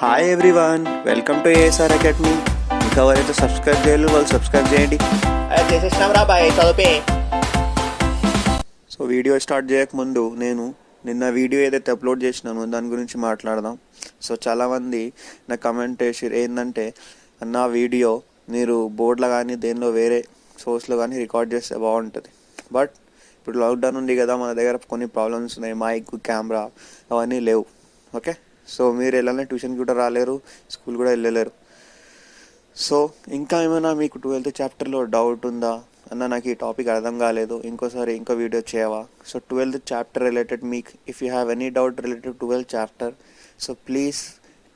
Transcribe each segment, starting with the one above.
Hi everyone, welcome to ASR academy. ఇంకా ఎవరైతే subscribe చేయాలి వాళ్ళు సబ్స్క్రైబ్ చేయండి. చేసేసినాం రా బాయ్ చదివే. సో వీడియో స్టార్ట్ చేయకముందు నేను నిన్న వీడియో ఏదైతే అప్లోడ్ చేసినానో దాని గురించి మాట్లాడదాం. సో చాలామంది నా కమెంట్ చేసిర్రు ఏంటంటే, అన్న వీడియో మీరు బోర్డులో కానీ దేనిలో వేరే సోర్స్లో కానీ రికార్డ్ చేస్తే బాగుంటుంది. బట్ ఇప్పుడు లాక్డౌన్ ఉంది కదా, మన దగ్గర కొన్ని ప్రాబ్లమ్స్ ఉన్నాయి, మైక్, కెమెరా అవన్నీ లేవు. ఓకే, సో మీరు వెళ్ళాలని ట్యూషన్కి కూడా రాలేరు, స్కూల్ కూడా వెళ్ళలేరు. సో ఇంకా ఏమైనా మీకు 12th చాప్టర్లో డౌట్ ఉందా అన్న, నాకు ఈ టాపిక్ అర్థం కాలేదు, ఇంకోసారి ఇంకో వీడియో చేయవా? సో 12th చాప్టర్ రిలేటెడ్ మీకు if you have any doubt related 12th chapter, so please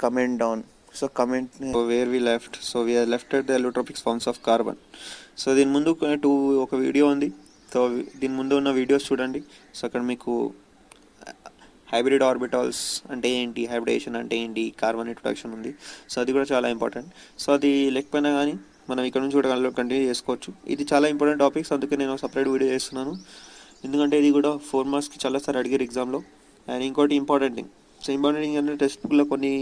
comment down. So comment where we left. So we are left at the allotropics forms of carbon. So దీని ముందు ఒక video ఉంది. So దీని ముందు ఉన్న videos చూడండి. So అక్కడ మీకు హైబ్రిడ్ ఆర్బిటాల్స్ అంటే ఏంటి, హైబ్రిడేషన్ అంటే ఏంటి, కార్బన్ ఇంట్రొడక్షన్ ఉంది. సో అది కూడా చాలా ఇంపార్టెంట్. సో అది లేకపోయినా కానీ మనం ఇక్కడ నుంచి కూడా కంటిన్యూ చేసుకోవచ్చు. ఇది చాలా ఇంపార్టెంట్ టాపిక్స్, అందుకే నేను సపరేట్ వీడియో చేస్తున్నాను. ఎందుకంటే ఇది కూడా 4 మార్క్స్కి చాలాసార్లు అడిగారు ఎగ్జామ్లో. అండ్ ఇంకోటి important thing, so important thing అంటే టెక్స్ట్ బుక్లో కొన్ని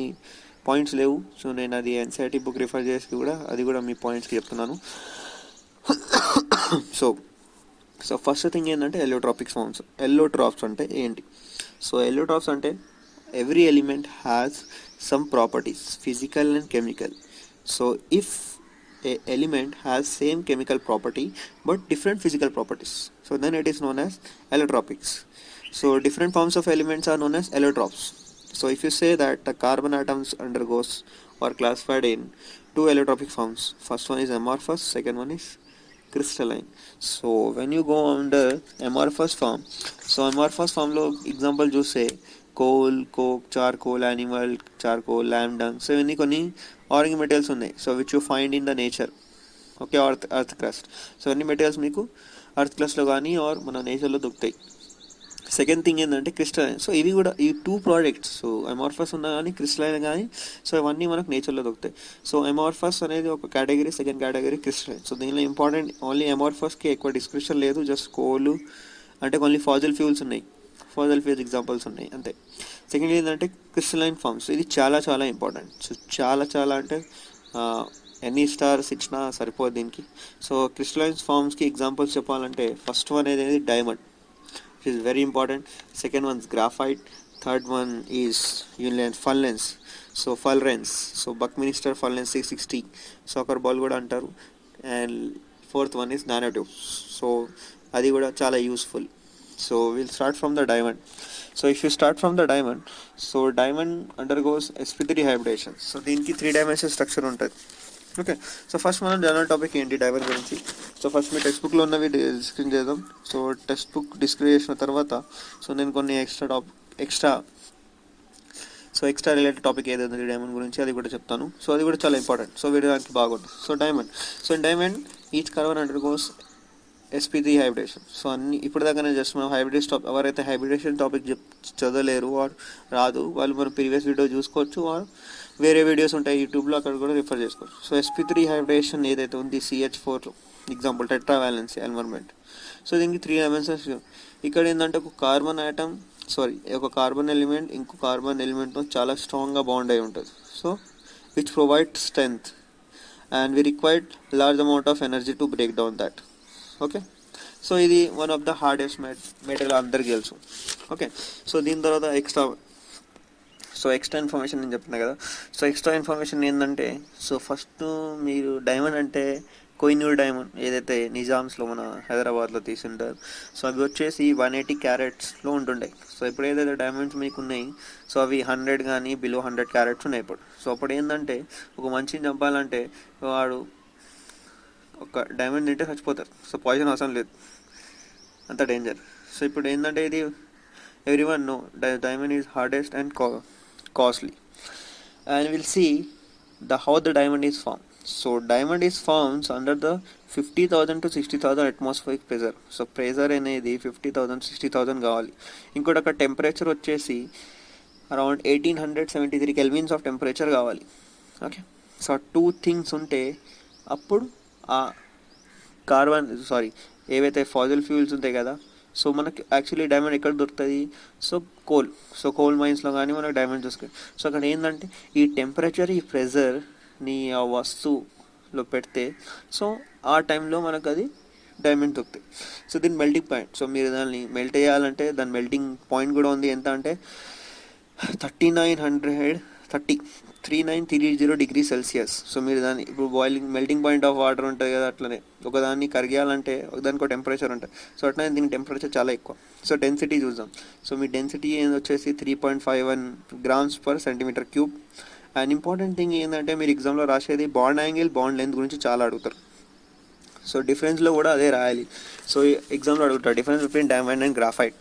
పాయింట్స్ లేవు. సో నేను అది ఎన్సీఈఆర్టీ బుక్ రిఫర్ చేసి కూడా అది కూడా మీ పాయింట్స్కి చెప్తున్నాను. సో ఫస్ట్ థింగ్ ఏంటంటే ఎలోట్రాపిక్ ఫార్మ్స్. ఎలోట్రాప్స్ అంటే ఏంటి? సో ఎలోట్రాప్స్ అంటే every element has some properties, physical and chemical. So if A element has same chemical property but different physical properties, so then it is known as allotropics. So different forms of elements are known as allotropes. So if you say that the carbon atoms undergoes or classified in 2 allotropic forms, first one is amorphous, second one is crystalline. So when you go on the amorphous form, so amorphous form లో example చూస్తే coal, coke, charcoal, animal charcoal, ల్యామ్ dung. So ఇవన్నీ కొన్ని organic materials ఉన్నాయి. So which you find in the nature. Okay, earth crust. So అన్ని materials మీకు earth క్రస్ట్లో కానీ are మన నేచర్లో దొరుకుతాయి. సెకండ్ థింగ్ ఏంటంటే క్రిస్టలైన్. సో ఇవి కూడా ఈ 2 ప్రోడక్ట్స్, సో అమార్ఫస్ ఉన్నా కానీ క్రిస్టలైన్ కానీ, సో ఇవన్నీ మనకు నేచర్లో దొరుకుతాయి. సో అమార్ఫస్ అనేది ఒక category, second category crystalline. So దీనిలో ఇంపార్టెంట్ ఓన్లీ అమార్ఫస్కి ఎక్కువ డిస్క్రిప్షన్ లేదు, జస్ట్ కోలు అంటే కొన్ని ఫాజిల్ ఫ్యూల్స్ ఉన్నాయి, ఫాజిల్ ఫ్యూల్స్ ఎగ్జాంపుల్స్ ఉన్నాయి అంతే. సెకండ్ ఏంటంటే క్రిస్టలైన్ ఫార్మ్స్. ఇది చాలా చాలా ఇంపార్టెంట్. సో చాలా అంటే ఎన్ని స్టార్స్ ఇచ్చినా సరిపోదు దీనికి. సో క్రిస్టలైన్ ఫార్మ్స్కి ఎగ్జాంపుల్స్ చెప్పాలంటే ఫస్ట్ వన్ అనేది diamond, is very important. Second one is graphite. Third one is fullerens. So fullerens, so Buckminster fullerens 660, soccer ball kuda antaru. And fourth one is nanotubes. So adi kuda chala useful. So we'll start from the diamond. So if you start from the diamond, so diamond undergoes sp3 hybridization. So దీనికి 3-dimensional structure ఉంటుంది. Okay, so first మనం general topic ఏంటి diamond గురించి. So first మీ text బుక్లో ఉన్నవి డిస్క్రీన్ చేద్దాం. So text book డిస్క్రీన్ చేసిన తర్వాత సో నేను కొన్ని ఎక్స్ట్రా రిలేటెడ్ టాపిక్ ఏదైతే డైమండ్ గురించి అది కూడా చెప్తాను. సో అది కూడా చాలా ఇంపార్టెంట్. సో వీడియోకి బాగుంటుంది. So diamond each carbon undergoes sp3 hybridisation. So అన్ని ఇప్పుడు దాకా జస్ట్ మనం ఎవరైతే హైబ్రిడేషన్ టాపిక్ చదవలేరు ఆర్ రాదు వాళ్ళు మన ప్రీవియస్ వీడియో చూసుకోవచ్చు, ఆర్ వేరే వీడియోస్ ఉంటాయి యూట్యూబ్లో, అక్కడ కూడా రిఫర్ చేసుకోవచ్చు. సో sp3 హైబ్రిడేషన్ ఏదైతే ఉంది CH4 ఎగ్జాంపుల్ టెట్రావాలెన్సీ ఎన్వైరన్మెంట్. సో దీనికి 3 డైమెన్షన్స్. ఇక్కడ ఏంటంటే ఒక కార్బన్ ఎలిమెంట్ ఇంకో కార్బన్ ఎలిమెంట్తో చాలా స్ట్రాంగ్గా బాండ్ అయి ఉంటుంది. So which provide strength and we required large amount of energy to break down that. Okay, so ఇది one of the hardest material అందరికీ తెలుసు. ఓకే, సో దీని తర్వాత ఎక్స్ట్రా ఇన్ఫర్మేషన్ నేను చెప్పిన కదా. సో ఎక్స్ట్రా ఇన్ఫర్మేషన్ ఏంటంటే, సో ఫస్ట్ మీరు డైమండ్ అంటే కోహినూర్ డైమండ్ ఏదైతే నిజామ్స్లో మన హైదరాబాద్లో తీసుంటారు. సో అవి వచ్చేసి 180 క్యారెట్స్లో ఉంటుండే. సో ఇప్పుడు ఏదైతే డైమండ్స్ మీకు ఉన్నాయి, సో అవి 100 కానీ బిలో 100 క్యారెట్స్ ఉన్నాయి ఇప్పుడు. సో అప్పుడు ఏంటంటే ఒక మనిషిని చంపాలంటే వాడు ఒక డైమండ్ తింటే చచ్చిపోతారు. సో పాయిజన్ అవసరం లేదు, అంత డేంజర్. సో ఇప్పుడు ఏంటంటే ఇది everyone know diamond is hardest and costly. And will see how the diamond is formed. So diamond is formed under the 50,000 to 60,000 atmospheric pressure. So pressure అనేది 50,000 60,000 కావాలి. ఇంకోటి అక్కడ టెంపరేచర్ వచ్చేసి అరౌండ్ 1873 కెల్విన్స్ ఆఫ్ టెంపరేచర్ కావాలి. Okay, so 2 things ఉంటే అప్పుడు ఆ ఏవైతే ఫాజిల్ ఫ్యూల్స్ ఉంటాయి కదా, సో మనకి యాక్చువల్లీ డైమండ్ ఎక్కడ దొరుకుతుంది? సో కోల్ మైన్స్లో కానీ మనకు డైమండ్ దొరుకుతుంది. సో అక్కడ ఏంటంటే ఈ టెంపరేచర్, ఈ ప్రెజర్ని ఆ వస్తువులో పెడితే సో ఆ టైంలో మనకు అది డైమండ్ దొరుకుతాయి. సో దీని మెల్టింగ్ పాయింట్, సో మీరు దాన్ని మెల్ట్ చేయాలంటే దాని మెల్టింగ్ పాయింట్ కూడా ఉంది. ఎంత అంటే 3930 డిగ్రీ సెల్సియస్. సో మీరు దాన్ని ఇప్పుడు మెల్టింగ్ పాయింట్ ఆఫ్ వాటర్ ఉంటుంది కదా, అట్లనే ఒకదాన్ని కరిగేయాలంటే దానికి ఒక టెంపరేచర్ ఉంటుంది. సో అట్లనే దీని టెంపరేచర్ చాలా ఎక్కువ. సో డెన్సిటీ చూద్దాం. సో మీ డెన్సిటీ వచ్చేసి 3.51 grams per centimeter cube. And important thing ఏంటంటే మీరు ఎగ్జామ్లో రాసేది బాండ్ యాంగిల్, బాండ్ లెంత్ గురించి చాలా అడుగుతారు. సో డిఫరెన్స్లో కూడా అదే రాయాలి. సో ఎగ్జామ్లో అడుగుతారు difference between diamond and graphite,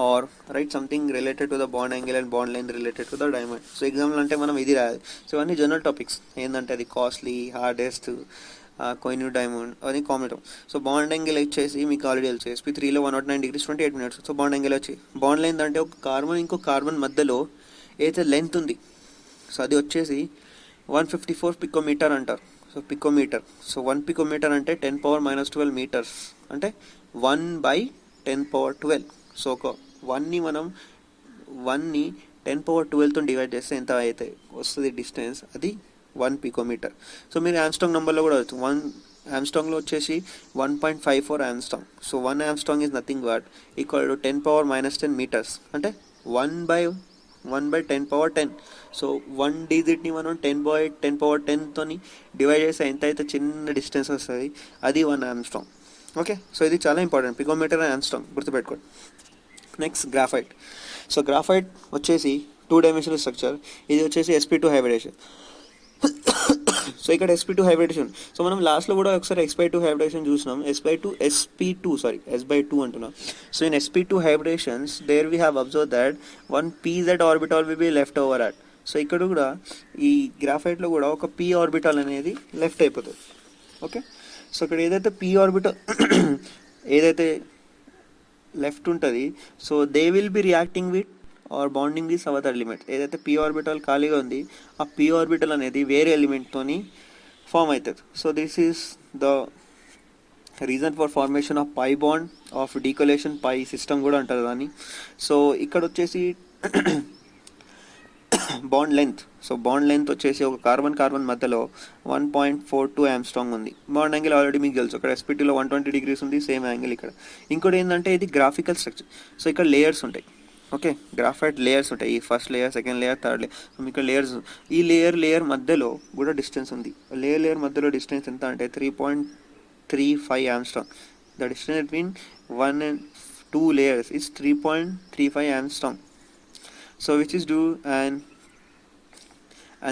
or write something related to the bond angle and bond length related to the diamond. So ఎగ్జామ్లో అంటే మనం ఇది రాయాలి. సో అన్ని జనరల్ టాపిక్స్ ఏంటంటే అది కాస్ట్లీ, హార్డెస్ట్, కోయిన్యూ డైమండ్ అని కామన్. సో బాండ్ యాంగిల్ వచ్చేసి మీకు ఆల్రెడీ తెలుసు, SP3లో 109 degrees 28 minutes. So bond angle వచ్చి బాండ్ లెంత్ అంటే ఒక కార్బన్ ఇంకో కార్బన్ మధ్యలో ఏదైతే లెంత్ ఉంది సో అది వచ్చేసి 154 పికోమీటర్ అంటారు. సో పికోమీటర్, సో 1 పికోమీటర్ అంటే 10⁻⁻12 మీటర్స్, అంటే 1/10⁻12. సో ఒక 1ని 10⁻12తో డివైడ్ చేస్తే ఎంత అయితే వస్తుంది డిస్టెన్స్, అది 1 పికోమీటర్. సో మీరు ఆమ్స్ట్రాంగ్ నెంబర్లో కూడా వచ్చు. ఆమ్స్ట్రాంగ్లో వచ్చేసి 1.54 angstrom. So 1 angstrom is nothing but equal to 10⁻⁻10 meters, అంటే 1/10⁻10. సో 1 డిజిట్ని మనం 10/10⁻10తో డివైడ్ చేస్తే ఎంత అయితే చిన్న డిస్టెన్స్ వస్తుంది, అది 1 ఆమ్స్ట్రాంగ్. ఓకే, సో ఇది చాలా ఇంపార్టెంట్, పికోమీటర్ అండ్ ఆమ్స్ట్రాంగ్ గుర్తుపెట్టుకోండి. Next graphite. సో గ్రాఫైట్ వచ్చేసి 2 డైమెన్షనల్ స్ట్రక్చర్. ఇది వచ్చేసి sp2 హైబ్రిడేషన్. సో ఇక్కడ sp2 హైబ్రిడేషన్. సో మనం లాస్ట్లో కూడా ఒకసారి s/2 హైబ్రిడేషన్ చూసినాం. s/2 అంటున్నాం. So in sp2 hybridisations there we have observe that 1 pz orbital will be left over at. So ఇక్కడ కూడా ఈ గ్రాఫైట్లో కూడా ఒక p ఆర్బిటాల్ అనేది లెఫ్ట్ అయిపోతుంది. ఓకే, సో ఇక్కడ ఏదైతే p ఆర్బిటాల్ ఏదైతే లెఫ్ట్ ఉంటుంది, so they will be reacting with or bonding this our element. ఏదైతే p ఆర్బిటల్ ఖాళీగా ఉంది ఆ p ఆర్బిటల్ అనేది వేరే ఎలిమెంట్తోని ఫామ్ అవుతుంది. So this is the reason for formation of pi bond of delocalisation pi system కూడా అంటారు దాన్ని. సో ఇక్కడ వచ్చేసి bond length. So bond length వచ్చేసి ఒక కార్బన్ మధ్యలో 1.42 ఆమ్స్ట్రాంగ్ ఉంది. బాండ్ యాంగిల్ ఆల్రెడీ మీకు తెలుసు, అక్కడ SP2లో 120 degrees ఉంది, సేమ్ యాంగిల్ ఇక్కడ. ఇంకోటి ఏంటంటే ఇది గ్రాఫికల్ స్ట్రక్చర్. సో ఇక్కడ లేయర్స్ ఉంటాయి. ఓకే, గ్రాఫైట్ లేయర్స్ ఉంటాయి, ఈ first layer, second layer, third layer. So మీకు లేయర్స్, ఈ లేయర్ మధ్యలో కూడా డిస్టెన్స్ ఉంది. లేయర్ మధ్యలో డిస్టెన్స్ ఎంత అంటే 3.35 Armstrong. The distance between 1 and 2 layers is 3.35 Armstrong. So which is do and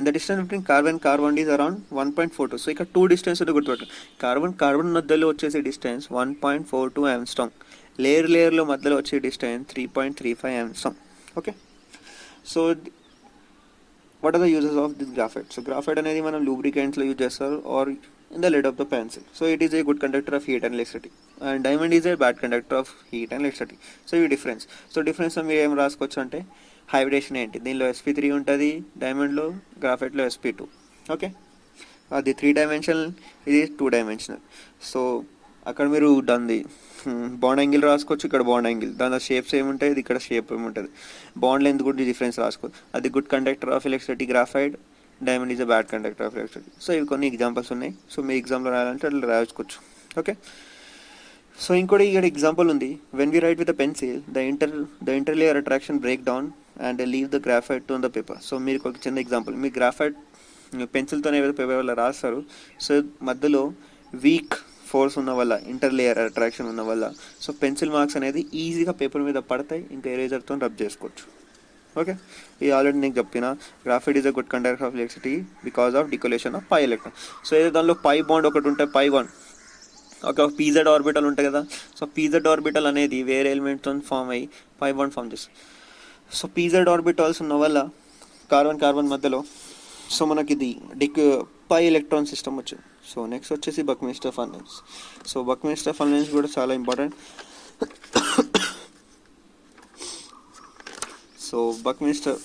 the distance between carbon is around 1.42. So ఇక్కడ 2 distance ఉంటే గుర్తుపెట్టు. కార్బన్ మధ్యలో వచ్చేసి డిస్టెన్స్ 1.42 ఆమ్స్ట్రాంగ్. లేయర్లో మధ్యలో వచ్చే distance 3.35 angstrom. Okay, so what are the uses of this graphite? So graphite అనేది మనం లూబ్రికెంట్స్లో యూజ్ చేస్తారు or in the lead of the pencil. So it is a good conductor of heat and electricity, and diamond is a bad conductor of heat and electricity. So ఇవి difference. So difference మీరు ఏం రాసుకోవచ్చు అంటే hybridisation ఏంటి, దీనిలో sp3 ఉంటుంది, డైమండ్లో, గ్రాఫైట్లో sp2. Okay, అది 3 dimensional, ఇది 2 డైమెన్షనల్. సో అక్కడ మీరు దాన్ని బాండ్ యాంగిల్ రాసుకోవచ్చు, ఇక్కడ బాండ్ యాంగిల్, దాని షేప్స్ ఏముంటాయి, ఇది ఇక్కడ షేప్ ఏముంటుంది. బాండ్ లెంత్ కూడా డిఫరెన్స్ రాసుకోవచ్చు. అది good conductor of electricity graphite, diamond is a bad conductor of electricity. So ఇవి కొన్ని ఎగ్జాంపుల్స్ ఉన్నాయి. సో మీ ఎగ్జామ్లో రాయాలంటే అట్లా రాసుకోవచ్చు. ఓకే, సో ఇంకోటి ఇక్కడ ఎగ్జాంపుల్ ఉంది. When we write with the pencil the interlayer attraction break down and leave the graphite on the paper. So మీరు ఒక చిన్న ఎగ్జాంపుల్, మీ గ్రాఫైట్ పెన్సిల్తో ఏదైతే పేపర్ వల్ల రాస్తారు, సో మధ్యలో వీక్ ఫోర్స్ ఉన్న వల్ల, ఇంటర్లేయర్ అట్రాక్షన్ ఉన్న వల్ల, సో పెన్సిల్ మార్క్స్ అనేది ఈజీగా పేపర్ మీద పడతాయి, ఇంకా ఎరేజర్తో రబ్ చేసుకోవచ్చు. ఓకే, ఇది ఆల్రెడీ నేను చెప్పిన graphite is a good conductor of electricity because of delocalisation of pi electron. So ఏదో దానిలో పై బాండ్ ఒకటి ఉంటాయి, పై బాండ్, ఒక pz ఆర్బిటల్ ఉంటుంది కదా. సో pz ఆర్బిటల్ అనేది వేరే ఎలిమెంట్తో ఫామ్ అయ్యి పై బాండ్ ఫామ్ చేస్తుంది. సో pz ఆర్బిటల్స్ ఉన్న వల్ల కార్బన్ మధ్యలో సో మనకి ఇది పై ఎలక్ట్రాన్ సిస్టమ్ వచ్చింది. సో నెక్స్ట్ వచ్చేసి బక్మిన్స్టర్ ఫర్నెన్స్. సో బక్మిన్స్టర్ ఫర్నెన్స్ కూడా చాలా ఇంపార్టెంట్. సో బక్మిన్స్టర్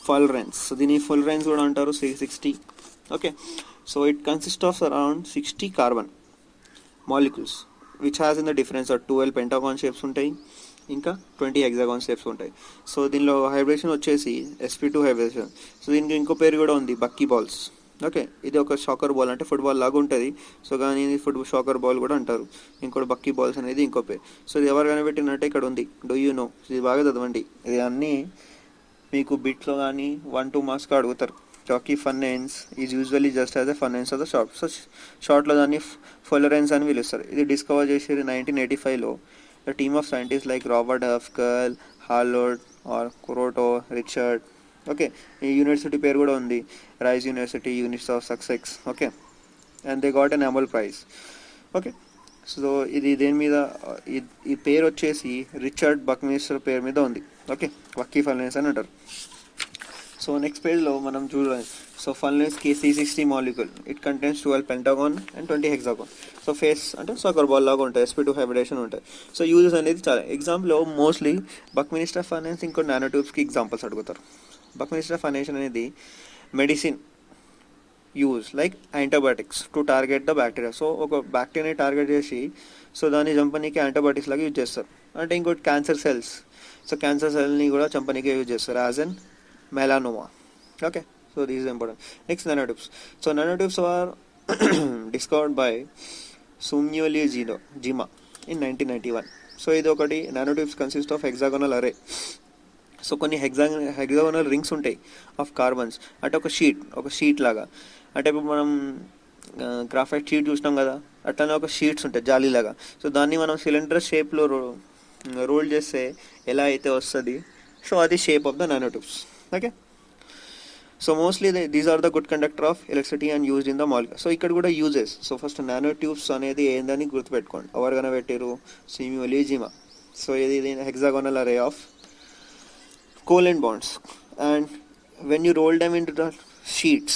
ఫుల్రెన్స్, సో దీని ఫుల్రెన్స్ కూడా అంటారు 60. Okay, so it consist of around 60 carbon molecules which has in the difference 12 పెంటాగాన్ shapes ఉంటాయి, ఇంకా 20 హెక్సాగాన్ షేప్స్ ఉంటాయి. సో దీనిలో హైబ్రేషన్ వచ్చేసి SP2 హైబ్రేషన్. సో దీనికి ఇంకో పేరు కూడా ఉంది, బక్కీ బాల్స్. ఓకే, ఇది ఒక షాకర్ బాల్, అంటే ఫుట్బాల్ లాగా ఉంటుంది. సో కానీ ఇది షాకర్ బాల్ కూడా అంటారు. ఇంకోటి బక్కీ బాల్స్ అనేది ఇంకో పేరు. సో ఇది ఎవరు కనిపెట్టినట్టే ఇక్కడ ఉంది, డూ యూ నో. ఇది బాగా చదవండి, ఇది అన్నీ మీకు బిట్లో కానీ 1-2 మార్క్స్గా అడుగుతారు. చాకీ fullerenes is usually just as a fullerenes of the short. So షార్ట్లో దాన్ని ఫొలరెన్స్ అని పిలుస్తారు. ఇది డిస్కవర్ చేసేది 1985లో. The team of scientist like Robert F Curl, Harold R Kroto, Richard. Okay, ఈ యూనివర్సిటీ పేరు కూడా ఉంది, Rice university, university of Sussex. Okay, and they got a Nobel prize. Okay, so ఇది దేని మీద, ఈ పేరు వచ్చేసి రిచర్డ్ బక్మిస్టర్ పేరు మీద ఉంది. ఓకే, బక్కీ ఫర్నెన్స్ అని అంటారు. సో నెక్స్ట్ పేజ్లో మనం చూడాలి. సో ఫర్నెన్స్ కి C60 molecule, it contains 12 పెంటాగాన్ and 20 hexagon. So face అంటే సాకర్ బాల్ లాగా ఉంటాయి, SP2 హైబ్రిడేషన్ ఉంటాయి. సో యూజెస్ అనేది చాలా ఎగ్జాంపుల్లో మోస్ట్లీ బక్మినిస్టర్ ఫర్నెన్స్ ఇంకో నానో ట్యూబ్స్కి ఎగ్జాంపుల్స్ అడుగుతారు. బక్మినిస్టర్ ఫర్నెన్స్ అనేది medicine use like antibiotics to target the bacteria. So ఒక బ్యాక్టీరియాని టార్గెట్ చేసి సో దాన్ని చంపనీకి యాంటీబయాటిక్స్ లాగా యూజ్ చేస్తారు. అంటే ఇంకోటి క్యాన్సర్ సెల్స్, సో క్యాన్సర్ సెల్ని కూడా చంపనీకే యూజ్ చేస్తారు, as an melanoma. Okay, so these is important. Next nanotubes. So nanotubes are discovered by Sumio Iijima in 1991. So ఇది ఒకటి, nanotubes consist of hexagonal array. So కొన్ని హెక్సాగోనల్ రింగ్స్ ఉంటాయి of carbons, అంటే ఒక షీట్ లాగా. అంటే ఇప్పుడు మనం గ్రాఫైట్ షీట్ చూసినాం కదా, అట్లనే ఒక షీట్స్ ఉంటాయి జాలీలాగా. సో దాన్ని మనం సిలిండర్ షేప్లో రోల్ చేస్తే ఎలా అయితే వస్తుంది, సో అది shape of the nanotubes. Okay, so mostly these are the good conductor of electricity and used in the molecule. So ఇక్కడ కూడా యూజెస్. సో ఫస్ట్ నానోట్యూబ్స్ అనేది ఏందని గుర్తుపెట్టుకోండి, ఎవరు కనిపెట్టారు, సుమ్యోలి జిమా. సో ఇది హెక్సాగోనల్ అరే of covalent bonds, and when you roll them into the sheets,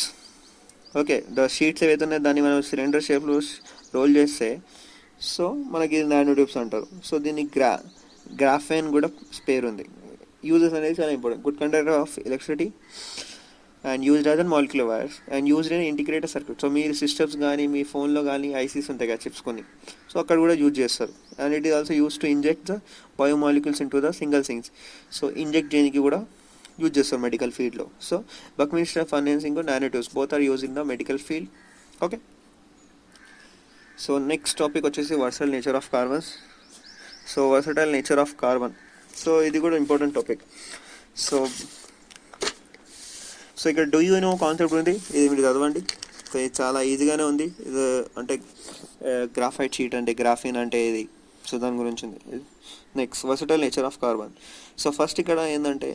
okay, the sheets ఏవైతే ఉన్నాయో దాన్ని మనం సిలిండర్ షేప్లో రోల్ చేస్తే సో మనకి ఇది నానో ట్యూబ్స్ అంటారు. సో దీనికి గ్రాఫైన్ కూడా పేరు ఉంది. యూజెస్ అనేది చాలా important, good conductor of electricity and used as an molecular wires and used in integrated circuit. So me systems కానీ మీ ఫోన్లో కానీ ఐసీస్ ఉంటాయి కదా, చిప్స్ కొన్ని, సో అక్కడ కూడా యూజ్ చేస్తారు. And it is also use to inject the biomolecules in to the single sings. So inject చేయడానికి కూడా యూజ్ చేస్తారు మెడికల్ ఫీల్డ్లో. సో బక్మినిస్టర్ ఫర్నెన్స్ ఇంకో nanotubes both are use in the medical field. Okay, so next topic వచ్చేసి versatile nature of carbons. So versatile nature of carbon, so ఇది కూడా important topic. So ఇక్కడ do you know concept ఉంది, ఇది మీరు చదవండి. So ఇది చాలా ఈజీగానే ఉంది. ఇది అంటే గ్రాఫైట్ షీట్ అంటే గ్రాఫిన్ అంటే ఇది, సో దాని గురించి ఉంది. Next versatile nature of carbon. So first ఇక్కడ ఏంటంటే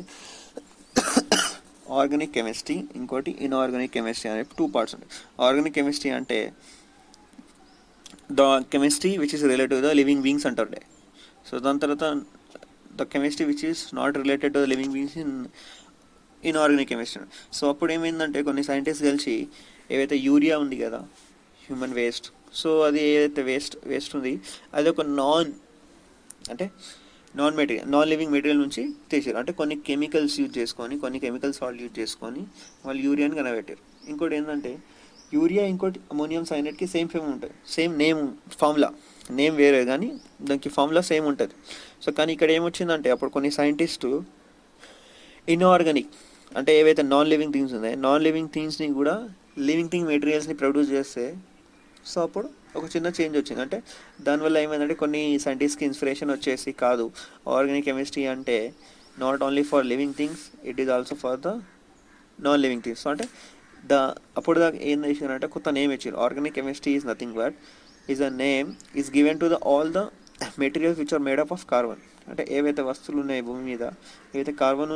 ఆర్గానిక్ కెమిస్ట్రీ, ఇంకోటి ఇన్ఆర్గానిక్ కెమిస్ట్రీ అనే 2 పార్ట్స్ ఉంటాయి. ఆర్గానిక్ కెమిస్ట్రీ అంటే the chemistry which is related to the living beings అంటారు. సో దాని తర్వాత the chemistry which is not related to the living beings in inorganic chemistry. So అప్పుడు ఏమైందంటే కొన్ని సైంటిస్ట్ కలిసి ఏవైతే యూరియా ఉంది కదా, హ్యూమన్ వేస్ట్, సో అది ఏదైతే వేస్ట్ ఉంది అది ఒక నాన్ లివింగ్ మెటీరియల్ నుంచి తీసారు. అంటే కొన్ని కెమికల్స్ యూజ్ చేసుకొని, కొన్ని కెమికల్ సాల్ట్ యూజ్ చేసుకొని వాళ్ళు యూరియాని కనబెట్టారు. ఇంకోటి ఏంటంటే యూరియా, ఇంకోటి అమోనియం సైనైడ్కి సేమ్ ఉంటుంది, సేమ్ ఫార్ములా నేమ్ వేరే కానీ దానికి ఫార్ములా సేమ్ ఉంటుంది. సో కానీ ఇక్కడ ఏమొచ్చిందంటే అప్పుడు కొన్ని సైంటిస్టు ఇన్ఆర్గానిక్ అంటే ఏవైతే నాన్ లివింగ్ థింగ్స్ ఉన్నాయో, నాన్ లివింగ్ థింగ్స్ని కూడా లివింగ్ థింగ్ మెటీరియల్స్ని ప్రొడ్యూస్ చేస్తే సో అప్పుడు ఒక చిన్న చేంజ్ వచ్చింది. అంటే దానివల్ల ఏమైందంటే కొన్ని సైంటిస్ట్కి ఇన్స్పిరేషన్ వచ్చేసి, కాదు ఆర్గానిక్ కెమిస్ట్రీ అంటే not only for living things, it is also for the non living things. So అంటే అప్పుడు దాకా ఏం చేశారంటే కొత్త నేమ్ ఇచ్చారు. Organic chemistry is nothing but is a name is given to the all the materials which are made up of carbon. అంటే ఏవైతే వస్తువులు ఉన్నాయి భూమి మీద, ఏవైతే కార్బన్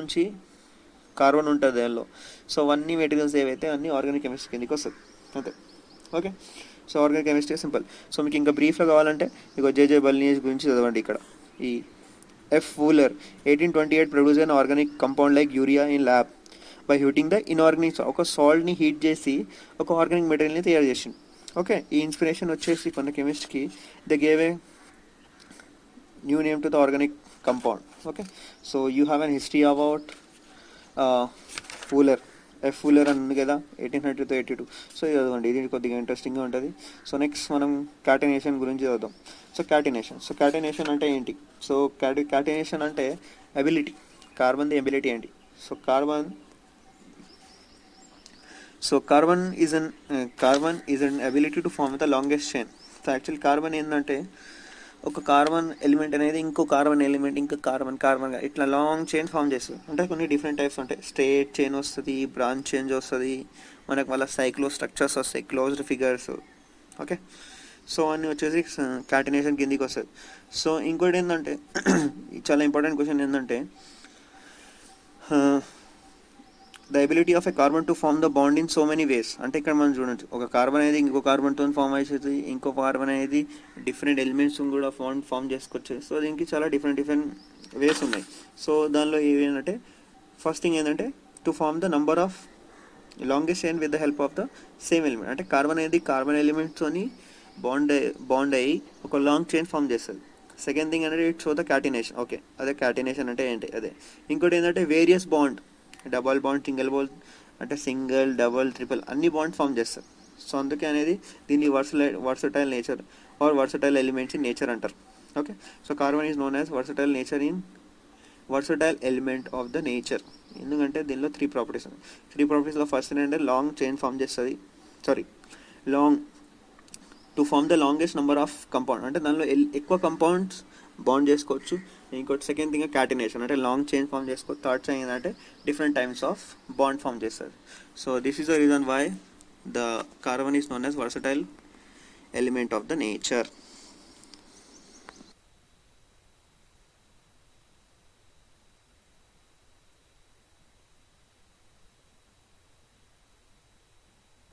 ఉంటుంది దానిలో, సో అన్ని మెటీరియల్స్ ఏవైతే అన్ని ఆర్గానిక్ కెమిస్ట్రీ కిందకి వస్తుంది అంతే. Okay, so organic chemistry simple. So మీకు ఇంకా బ్రీఫ్లో కావాలంటే ఇక జేజే బల్నియస్ గురించి చదవండి. ఇక్కడ ఈ ఎఫ్ వూలర్ 1828 ప్రొడ్యూస్ అయిన organic compound like urea in lab by heating the inorganic, ఒక సాల్ట్ని హీట్ చేసి ఒక ఆర్గానిక్ మెటీరియల్ని తయారు చేసింది. ఓకే, ఈ ఇన్స్పిరేషన్ వచ్చేసి కొంత కెమిస్ట్కి the gave a new name to the organic compound. Okay, so you have an history about Wooler F Fuller అని ఉంది కదా 1800 to 1882. సో ఇది చదవండి, ఇది కొద్దిగా ఇంట్రెస్టింగ్గా ఉంటుంది. సో నెక్స్ట్ మనం క్యాటినేషన్ గురించి చదువుదాం. సో క్యాటినేషన్ అంటే ఏంటి? సో క్యాటినేషన్ అంటే ఎబిలిటీ, కార్బన్ది ఎబిలిటీ ఏంటి? So carbon is an ability to form the longest chain. So actual carbon ఏంటంటే ఒక కార్బన్ ఎలిమెంట్ అనేది ఇంకో కార్బన్ ఎలిమెంట్ ఇంకా కార్బన్ ఇట్లా లాంగ్ చైన్ ఫామ్ చేస్తుంది. అంటే కొన్ని డిఫరెంట్ టైప్స్ ఉంటాయి. స్ట్రేట్ చైన్ వస్తుంది, బ్రాంచ్ చేంజ్ వస్తుంది, మనకు వాళ్ళ సైక్లో స్ట్రక్చర్స్ వస్తాయి, క్లోజ్డ్ ఫిగర్స్. ఓకే, సో అన్నీ వచ్చేసి క్యాటినేషన్ కిందికి వస్తుంది. సో ఇంకోటి ఏంటంటే చాలా ఇంపార్టెంట్ క్వశ్చన్ ఏంటంటే the ability of a carbon to form the bond in so many ways. అంటే ఇక్కడ మనం చూడొచ్చు, ఒక కార్బన్ అనేది ఇంకో కార్బన్తో ఫామ్ అవుతుంది, ఇంకో కార్బన్ అనేది డిఫరెంట్ ఎలిమెంట్స్ కూడా ఫామ్ చేసుకోవచ్చు. సో దీనికి చాలా డిఫరెంట్ వేస్ ఉన్నాయి. సో దానిలో ఏవి ఏంటంటే ఫస్ట్ థింగ్ ఏంటంటే to form the number of longest chain with the help of the same element. అంటే కార్బన్ అనేది కార్బన్ ఎలిమెంట్తోని బాండ్ అయ్యి ఒక లాంగ్ చైన్ ఫామ్ చేస్తుంది. సెకండ్ థింగ్ అంటే it show the catenation. Okay, అదే క్యాటినేషన్ అంటే ఏంటి అదే. ఇంకోటి ఏంటంటే various bond, double bond, single bond, అంటే సింగిల్, డబల్, ట్రిపుల్ అన్ని బాండ్ ఫామ్ చేస్తారు. సో అందుకే అనేది దీన్ని versatile nature or versatile elements in nature అంటారు. Okay, so carbon is known as versatile element of the nature. ఎందుకంటే దీనిలో త్రీ ప్రాపర్టీస్లో ఫస్ట్ ఏంటంటే లాంగ్ చైన్ ఫామ్ చేస్తుంది, to form the longest number of compound, అంటే దానిలో ఎక్కువ కంపౌండ్స్ బాండ్ చేసుకోవచ్చు. ఇంకోటి సెకండ్ థింగ్ క్యాటినేషన్, అంటే లాంగ్ చైన్ ఫామ్ చేసుకోవచ్చు. థర్డ్ థింగ్ ఏంటంటే different types of bond form చేస్తుంది. So this is the reason why the carbon is known as versatile element of the nature.